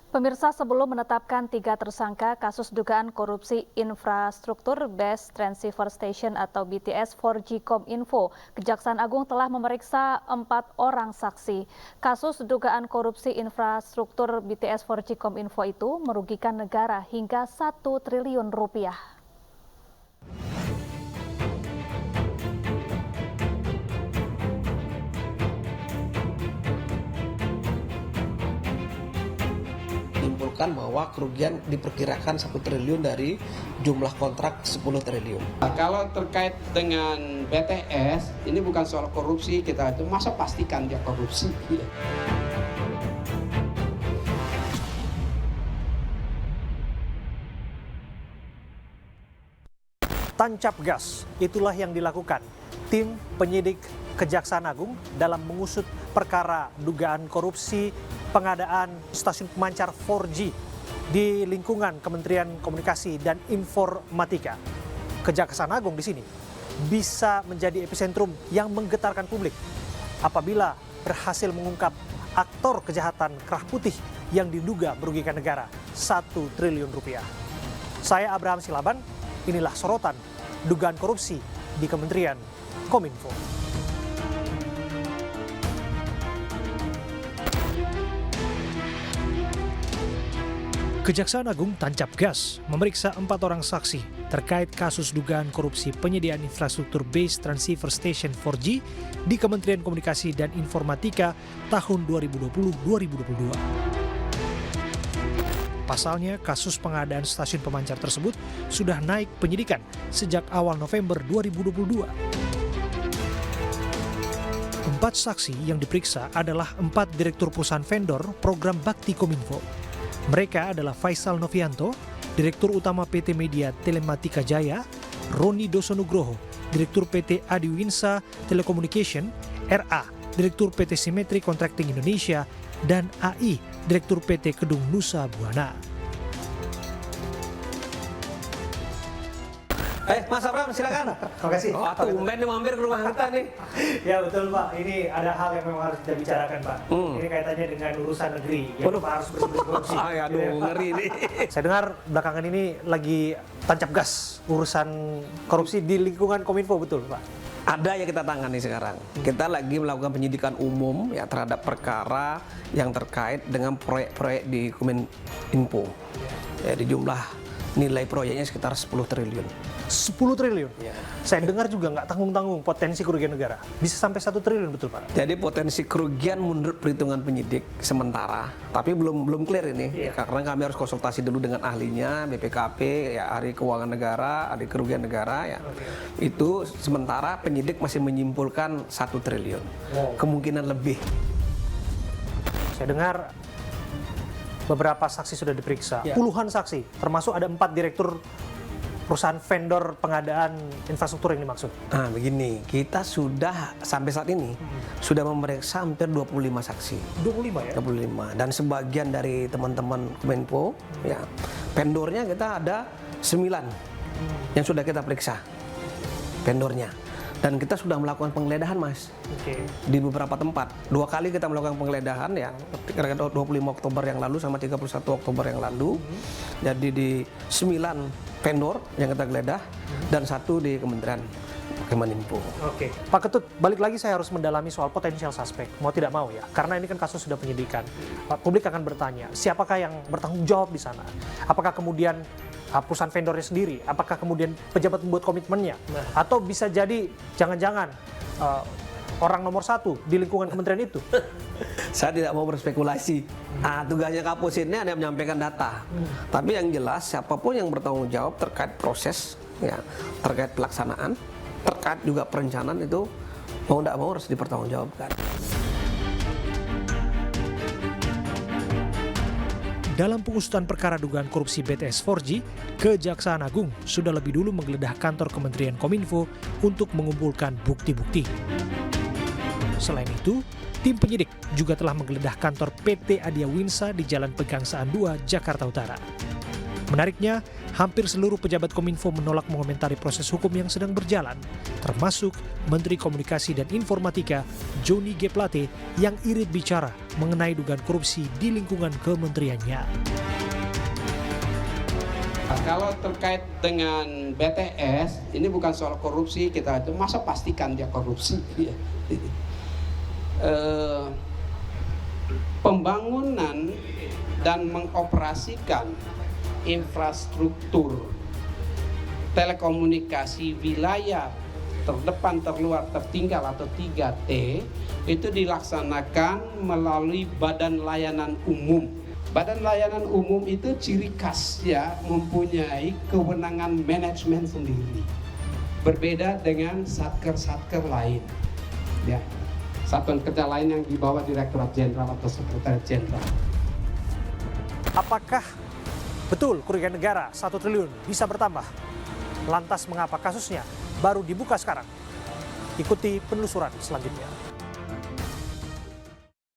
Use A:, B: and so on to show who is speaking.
A: Pemirsa, sebelum menetapkan 3 tersangka kasus dugaan korupsi infrastruktur Base Transceiver Station atau BTS 4G Kominfo, Kejaksaan Agung telah memeriksa 4 orang saksi. Kasus dugaan korupsi infrastruktur BTS 4G Kominfo itu merugikan negara hingga 1 triliun rupiah.
B: Menyimpulkan bahwa kerugian diperkirakan 1 triliun dari jumlah kontrak 10 triliun.
C: Kalau terkait dengan BTS, ini bukan soal korupsi, kita itu masa pastikan dia korupsi.
D: Tancap gas, itulah yang dilakukan tim penyidik Kejaksaan Agung dalam mengusut perkara dugaan korupsi pengadaan stasiun pemancar 4G di lingkungan Kementerian Komunikasi dan Informatika. Kejaksaan Agung di sini bisa menjadi epicentrum yang menggetarkan publik apabila berhasil mengungkap aktor kejahatan kerah putih yang diduga merugikan negara 1 triliun rupiah. Saya Abraham Silaban, inilah sorotan dugaan korupsi di Kementerian Kominfo. Kejaksaan Agung tancap gas memeriksa 4 orang saksi terkait kasus dugaan korupsi penyediaan infrastruktur Base Transceiver Station 4G di Kementerian Komunikasi dan Informatika tahun 2020-2022. Pasalnya, kasus pengadaan stasiun pemancar tersebut sudah naik penyidikan sejak awal November 2022. 4 saksi yang diperiksa adalah 4 direktur perusahaan vendor program Bakti Kominfo. Mereka adalah Faisal Novianto, Direktur Utama PT Media Telematika Jaya, Roni Dosonugroho, Direktur PT Adiwinsa Telecommunication, RA, Direktur PT Symmetry Contracting Indonesia, dan AI, Direktur PT Kedung Nusa Buana.
B: Mas Abraham, silakan.
D: Terima kasih.
B: Oh, tumben nih mampir ke rumah kita nih.
D: Ya betul Pak, ini ada hal yang memang harus kita bicarakan Pak. Ini kaitannya dengan urusan negeri yang Pak harus bersih-bersih korupsi.
B: Aduh, ngeri nih.
D: Saya dengar belakangan ini lagi tancap gas urusan korupsi di lingkungan Kominfo, betul Pak?
B: Ada yang kita tangani sekarang. Kita lagi melakukan penyidikan umum ya terhadap perkara yang terkait dengan proyek-proyek di Kominfo. Ya, di jumlah nilai proyeknya sekitar 10 triliun.
D: 10 triliun? Ya. Saya dengar juga nggak tanggung-tanggung potensi kerugian negara. Bisa sampai 1 triliun, betul Pak?
B: Jadi potensi kerugian menurut perhitungan penyidik sementara, tapi belum clear ini. Karena kami harus konsultasi dulu dengan ahlinya, BPKP, ya ahli keuangan negara, ahli kerugian negara ya. Itu sementara penyidik masih menyimpulkan 1 triliun. Kemungkinan lebih.
D: Saya dengar beberapa saksi sudah diperiksa, puluhan saksi, termasuk ada 4 direktur perusahaan vendor pengadaan infrastruktur yang dimaksud.
B: Nah begini, kita sudah sampai saat ini sudah memeriksa hampir 25 saksi.
D: 25 ya?
B: 25. Dan sebagian dari teman-teman Kominfo, ya vendornya kita ada 9 yang sudah kita periksa, vendornya. Dan kita sudah melakukan penggeledahan, Mas, di beberapa tempat. 2 kali kita melakukan penggeledahan, ya, kira-kira 25 Oktober yang lalu sama 31 Oktober yang lalu. Jadi di 9 vendor yang kita geledah dan 1 di Kementerian Kominfo.
D: Oke, Pak Ketut, balik lagi saya harus mendalami soal potensial suspek, mau tidak mau ya, karena ini kan kasus sudah penyidikan. Publik akan bertanya, siapakah yang bertanggung jawab di sana? Apakah kemudian perusahaan vendornya sendiri? Apakah kemudian pejabat membuat komitmennya? Atau bisa jadi jangan-jangan orang nomor 1 di lingkungan kementerian itu?
B: Saya tidak mau berspekulasi. Tugasnya Kapus ini ada menyampaikan data. Tapi yang jelas siapapun yang bertanggung jawab terkait proses, ya, terkait pelaksanaan, terkait juga perencanaan itu mau tidak mau harus dipertanggungjawabkan.
D: Dalam pengusutan perkara dugaan korupsi BTS 4G, Kejaksaan Agung sudah lebih dulu menggeledah kantor Kementerian Kominfo untuk mengumpulkan bukti-bukti. Selain itu, tim penyidik juga telah menggeledah kantor PT Adiwinsa di Jalan Pegangsaan 2, Jakarta Utara. Menariknya, hampir seluruh pejabat Kominfo menolak mengomentari proses hukum yang sedang berjalan, termasuk Menteri Komunikasi dan Informatika Johnny G. Plate yang irit bicara mengenai dugaan korupsi di lingkungan kementeriannya.
C: Kalau terkait dengan BTS, ini bukan soal korupsi, kita itu masa pastikan dia korupsi. Pembangunan dan mengoperasikan infrastruktur telekomunikasi wilayah terdepan, terluar, tertinggal atau 3T itu dilaksanakan melalui Badan Layanan Umum. Badan Layanan Umum itu ciri khas ya mempunyai kewenangan manajemen sendiri. Berbeda dengan satker-satker lain. Ya. Satuan kerja lain yang di bawah Direktorat Jenderal atau Sekretariat Jenderal.
D: Apakah betul kerugian negara 1 triliun bisa bertambah? Lantas mengapa kasusnya baru dibuka sekarang? Ikuti penelusuran selanjutnya.